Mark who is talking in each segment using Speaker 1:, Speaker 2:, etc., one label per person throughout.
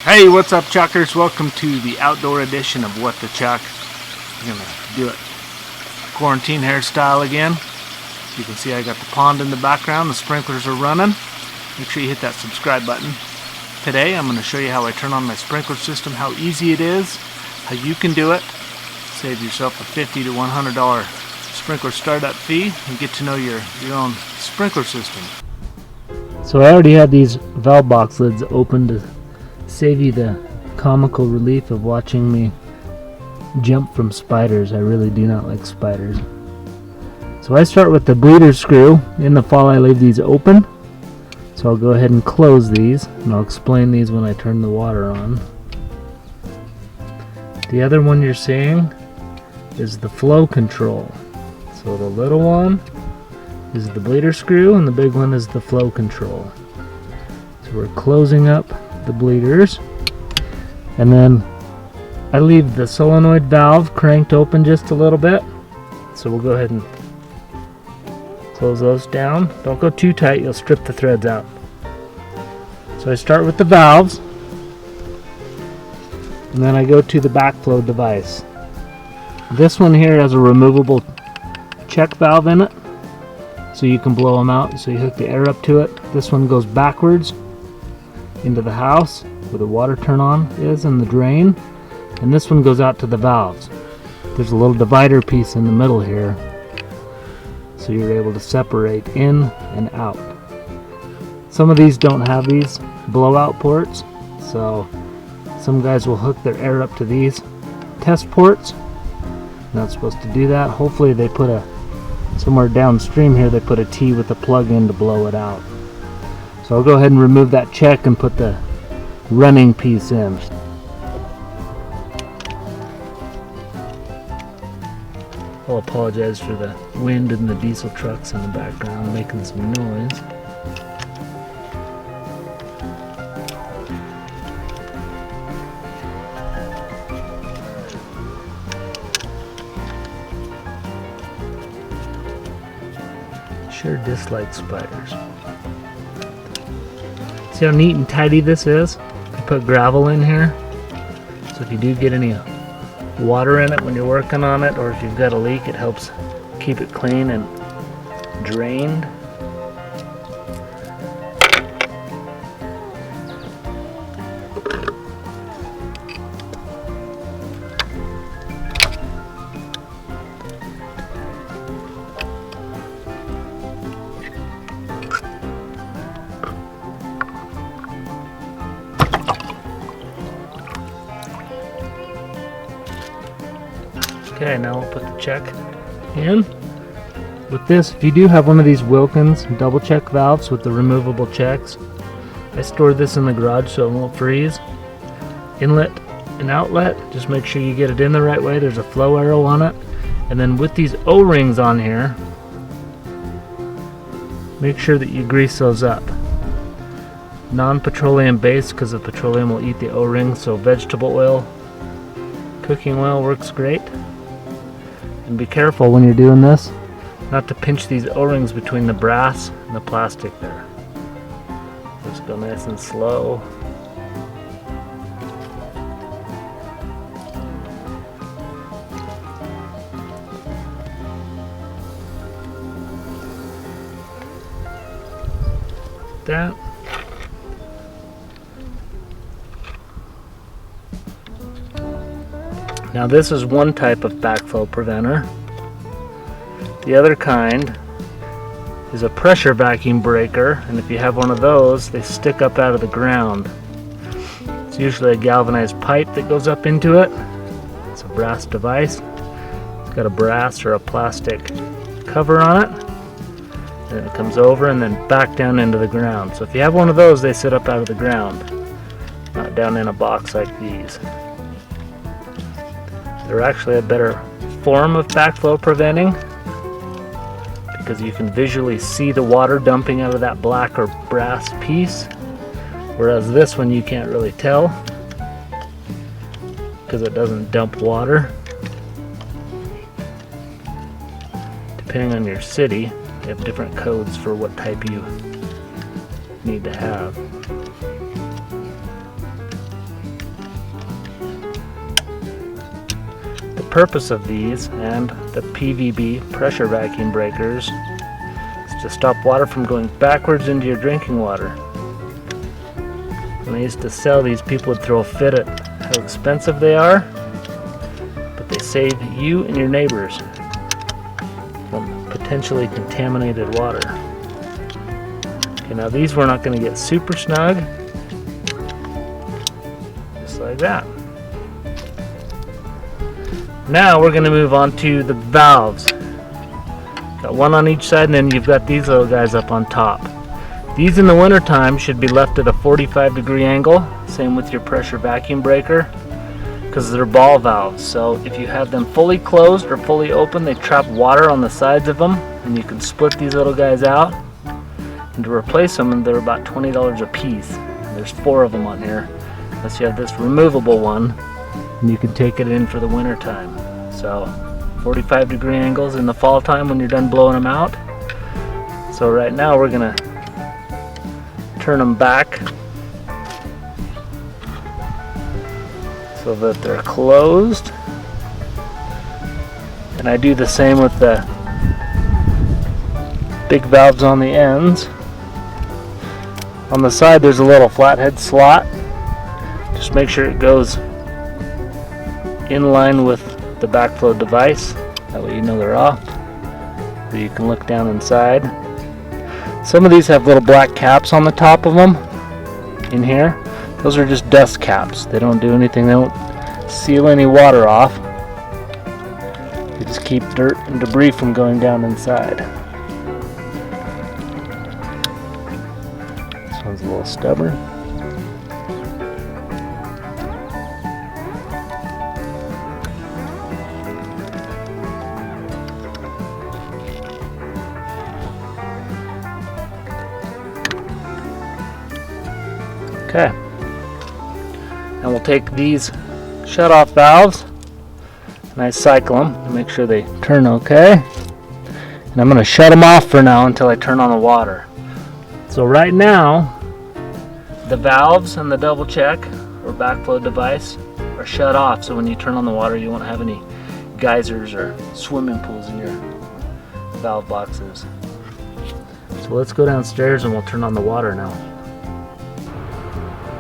Speaker 1: Hey, what's up, Chuckers? Welcome to the outdoor edition of What the Chuck. I'm gonna do it quarantine hairstyle again. You can see I got the pond in the background, the sprinklers are running. Make sure you hit that subscribe button. Today I'm going to show you how I turn on my sprinkler system, how easy it is, how you can do it. Save yourself a $50 to $100 sprinkler startup fee and get to know your own sprinkler system. So I already had these valve box lids open to save you the comical relief of watching me jump from spiders. I really do not like spiders. So I start with the bleeder screw. In the fall I leave these open. So I'll go ahead and close these, and I'll explain these when I turn the water on. The other one you're seeing is the flow control. So the little one is the bleeder screw and the big one is the flow control. So we're closing up the bleeders, and then I leave the solenoid valve cranked open just a little bit. So we'll go ahead and close those down. Don't go too tight, you'll strip the threads out. So I start with the valves, and then I go to the backflow device. This one here has a removable check valve in it, so you can blow them out. So you hook the air up to it. This one goes backwards into the house where the water turn on is and the drain, and this one goes out to the valves. There's a little divider piece in the middle here, so you're able to separate in and out. Some of these don't have these blowout ports, so some guys will hook their air up to these test ports. Not supposed to do that. Hopefully they put somewhere downstream here they put a T with a plug in to blow it out. So I'll go ahead and remove that check and put the running piece in. I'll apologize for the wind and the diesel trucks in the background making some noise. Sure dislike spiders. See how neat and tidy this is? I put gravel in here, so if you do get any water in it when you're working on it, or if you've got a leak, it helps keep it clean and drained. Okay, now we'll put the check in. With this, if you do have one of these Wilkins double check valves with the removable checks, I store this in the garage so it won't freeze. Inlet and outlet, just make sure you get it in the right way. There's a flow arrow on it. And then with these O-rings on here, make sure that you grease those up. Non-petroleum based, because the petroleum will eat the O-rings, so vegetable oil, cooking oil works great. And be careful when you're doing this not to pinch these O-rings between the brass and the plastic there. Just go nice and slow. That. Now this is one type of backflow preventer. The other kind is a pressure vacuum breaker, and if you have one of those, they stick up out of the ground. It's usually a galvanized pipe that goes up into it. It's a brass device. It's got a brass or a plastic cover on it. And it comes over and then back down into the ground. So if you have one of those, they sit up out of the ground, not down in a box like these. They're actually a better form of backflow preventing because you can visually see the water dumping out of that black or brass piece, whereas this one you can't really tell because it doesn't dump water. Depending on your city, they have different codes for what type you need to have. purpose of these and the PVB pressure vacuum breakers is to stop water from going backwards into your drinking water. When I used to sell these, people would throw a fit at how expensive they are, but they save you and your neighbors from potentially contaminated water. Okay, now these we're not going to get super snug, just like that. Now we're going to move on to the valves. Got one on each side, and then you've got these little guys up on top. These in the winter time should be left at a 45-degree angle, same with your pressure vacuum breaker, because they're ball valves. So if you have them fully closed or fully open, they trap water on the sides of them, and you can split these little guys out. And to replace them, they're about $20 a piece. There's 4 of them on here, unless you have this removable one, and you can take it in for the winter time. So 45-degree angles in the fall time when you're done blowing them out. So right now we're gonna turn them back so that they're closed, and I do the same with the big valves on the ends. On the side there's a little flathead slot. Just make sure it goes in line with the backflow device, that way you know they're off, so you can look down inside. Some of these have little black caps on the top of them in here. Those are just dust caps. They don't do anything, they don't seal any water off. They just keep dirt and debris from going down inside. This one's a little stubborn. Okay, and we'll take these shut-off valves and I cycle them to make sure they turn okay. And I'm going to shut them off for now until I turn on the water. So right now, the valves and the double check or backflow device are shut off, so when you turn on the water you won't have any geysers or swimming pools in your valve boxes. So let's go downstairs and we'll turn on the water now.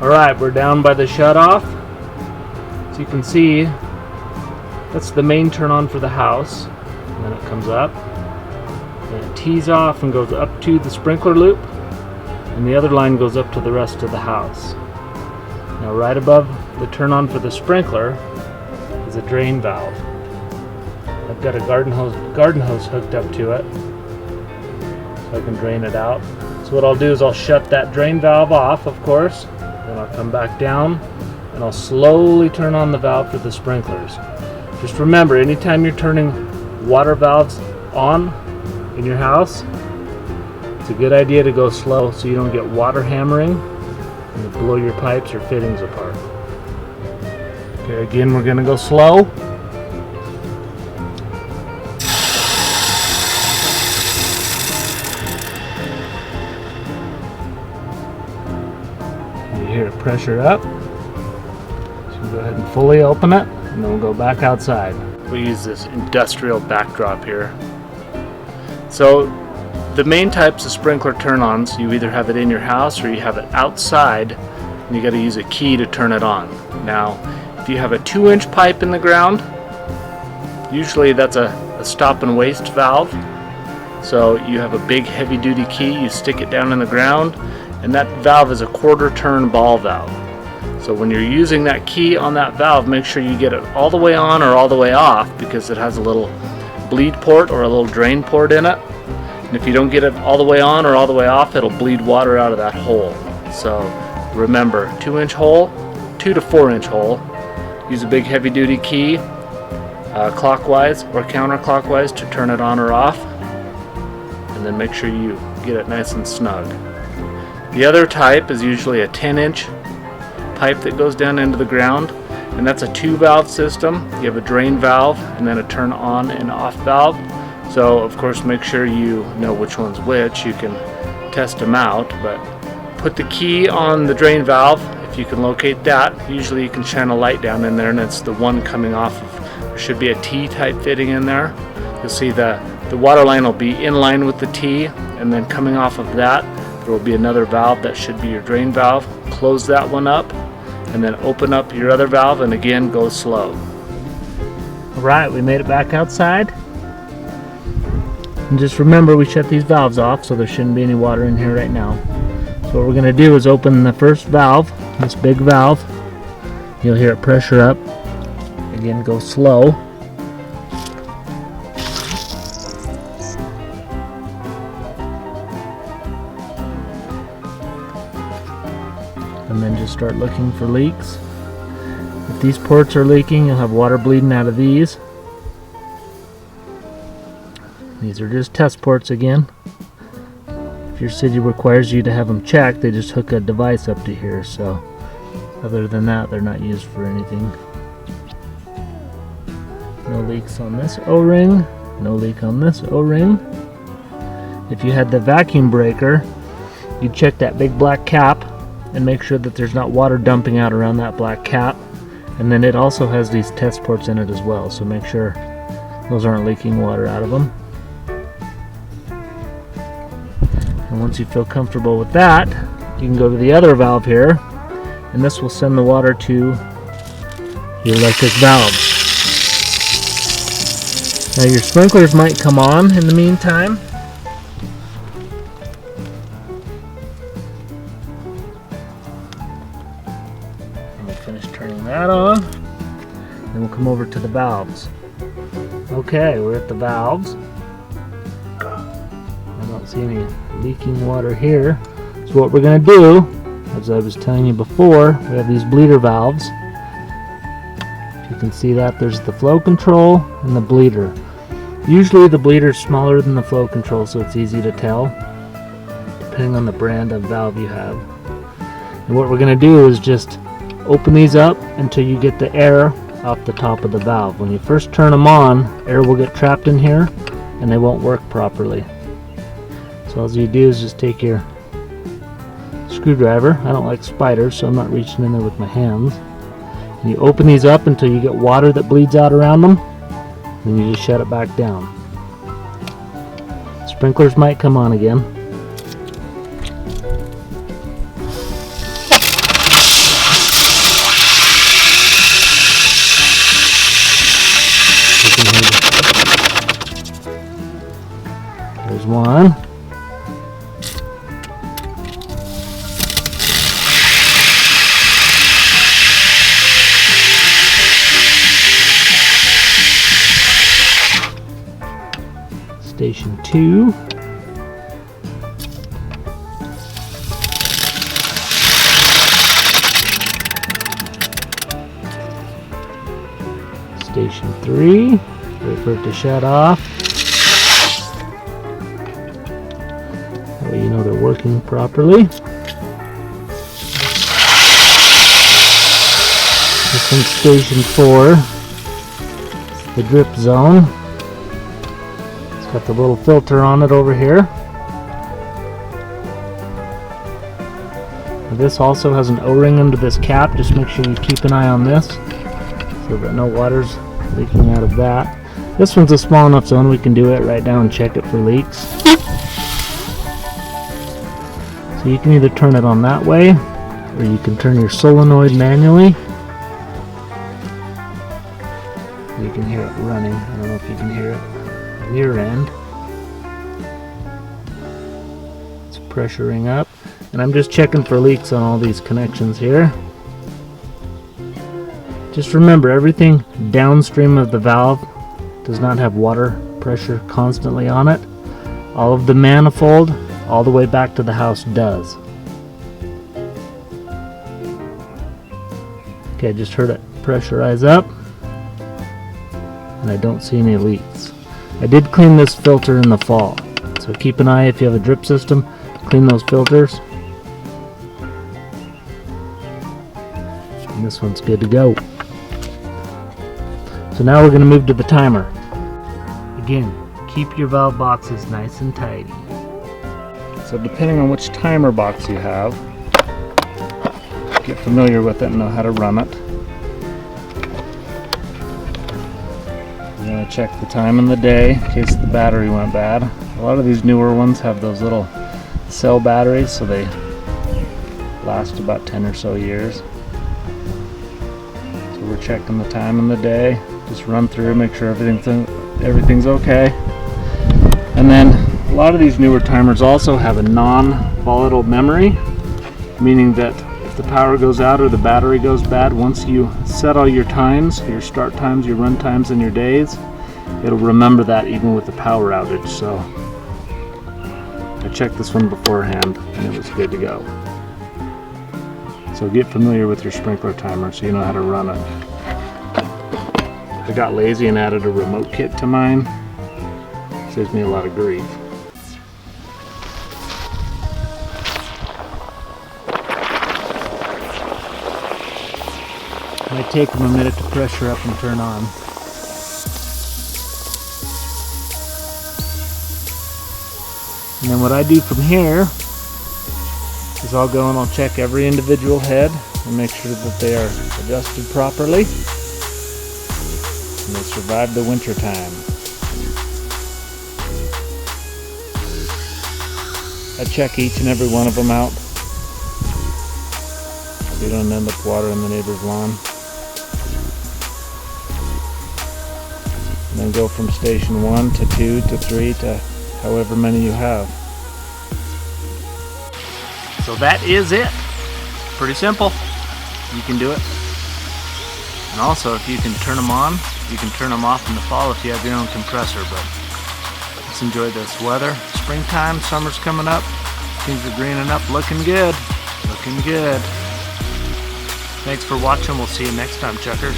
Speaker 1: Alright, we're down by the shut-off. So you can see that's the main turn on for the house. And then it comes up. And it tees off and goes up to the sprinkler loop. And the other line goes up to the rest of the house. Now right above the turn on for the sprinkler is a drain valve. I've got a garden hose hooked up to it, so I can drain it out. So what I'll do is I'll shut that drain valve off, of course. Then I'll come back down and I'll slowly turn on the valve for the sprinklers. Just remember, anytime you're turning water valves on in your house, it's a good idea to go slow so you don't get water hammering and blow your pipes or fittings apart. Okay, again we're going to go slow. Hear it pressure up. So we'll go ahead and fully open it, and then we'll go back outside. We use this industrial backdrop here. So the main types of sprinkler turn-ons, you either have it in your house or you have it outside, and you got to use a key to turn it on. Now, if you have a 2-inch pipe in the ground, usually that's a stop and waste valve. So you have a big heavy-duty key, you stick it down in the ground, and that valve is a 1/4 turn ball valve. So when you're using that key on that valve, make sure you get it all the way on or all the way off, because it has a little bleed port or a little drain port in it. And if you don't get it all the way on or all the way off, it'll bleed water out of that hole. So remember, 2-inch hole, 2 to 4-inch hole. Use a big heavy duty key clockwise or counterclockwise to turn it on or off. And then make sure you get it nice and snug. The other type is usually a 10-inch pipe that goes down into the ground, and that's a 2-valve system. You have a drain valve and then a turn on and off valve. So of course make sure you know which one's which. You can test them out, but put the key on the drain valve if you can locate that. Usually you can shine a light down in there, and it's the one coming off of There should be a T-type fitting in there. You'll see the water line will be in line with the T, and then coming off of that, there will be another valve that should be your drain valve. Close that one up, and then open up your other valve, and again, go slow. Alright, we made it back outside. And just remember, we shut these valves off, so there shouldn't be any water in here right now. So what we're going to do is open the first valve, this big valve. You'll hear it pressure up. Again, go slow. And then just start looking for leaks. If these ports are leaking, you'll have water bleeding out of these. These are just test ports again. If your city requires you to have them checked, they just hook a device up to here. So other than that, they're not used for anything. No leaks on this O-ring. No leak on this O-ring. If you had the vacuum breaker, you'd check that big black cap and make sure that there's not water dumping out around that black cap. And then it also has these test ports in it as well, so make sure those aren't leaking water out of them. And once you feel comfortable with that, you can go to the other valve here, and this will send the water to the electric valves. Now your sprinklers might come on in the meantime. Finish turning that on, then we'll come over to the valves. Okay, we're at the valves. I don't see any leaking water here. So what we're going to do, as I was telling you before, we have these bleeder valves. If you can see that, there's the flow control and the bleeder. Usually the bleeder is smaller than the flow control, so it's easy to tell, depending on the brand of valve you have. And what we're going to do is just open these up until you get the air off the top of the valve. When you first turn them on, air will get trapped in here and they won't work properly. So all you do is just take your screwdriver. I don't like spiders, so I'm not reaching in there with my hands. And you open these up until you get water that bleeds out around them. Then you just shut it back down. Sprinklers might come on again. There's one. Station 2. Station 3. Wait for it to shut off. That way you know they're working properly. This one's Station 4. It's the drip zone. It's got the little filter on it over here. Now this also has an O-ring under this cap. Just make sure you keep an eye on this so that no water's leaking out of that. This one's a small enough zone we can do it right now and check it for leaks. So you can either turn it on that way, or you can turn your solenoid manually. You can hear it running. I don't know if you can hear it on your end. It's pressuring up, and I'm just checking for leaks on all these connections here. Just remember, everything downstream of the valve does not have water pressure constantly on it. All of the manifold all the way back to the house does. Okay, I just heard it pressurize up, and I don't see any leaks. I did clean this filter in the fall, so keep an eye if you have a drip system, clean those filters. And this one's good to go. So now we're going to move to the timer. Again, keep your valve boxes nice and tidy. So depending on which timer box you have, get familiar with it and know how to run it. We're going to check the time in the day in case the battery went bad. A lot of these newer ones have those little cell batteries, so they last about 10 or so years. So we're checking the time in the day. Just run through, make sure everything's okay. And then a lot of these newer timers also have a non-volatile memory, meaning that if the power goes out or the battery goes bad, once you set all your times, your start times, your run times, and your days, it'll remember that even with the power outage. So I checked this one beforehand and it was good to go. So get familiar with your sprinkler timer so you know how to run it. I got lazy and added a remote kit to mine. Saves me a lot of grief. It might take them a minute to pressure up and turn on. And then what I do from here is I'll go and I'll check every individual head and make sure that they are adjusted properly and they survive the winter time. I check each and every one of them out so you don't end up watering the neighbor's lawn. And then go from station 1 to 2 to 3 to however many you have. So that is it. Pretty simple. You can do it. And also, if you can turn them on, you can turn them off in the fall if you have your own compressor. But let's enjoy this weather. Springtime, summer's coming up. Things are greening up, looking good. Looking good. Thanks for watching. We'll see you next time, Chuckers.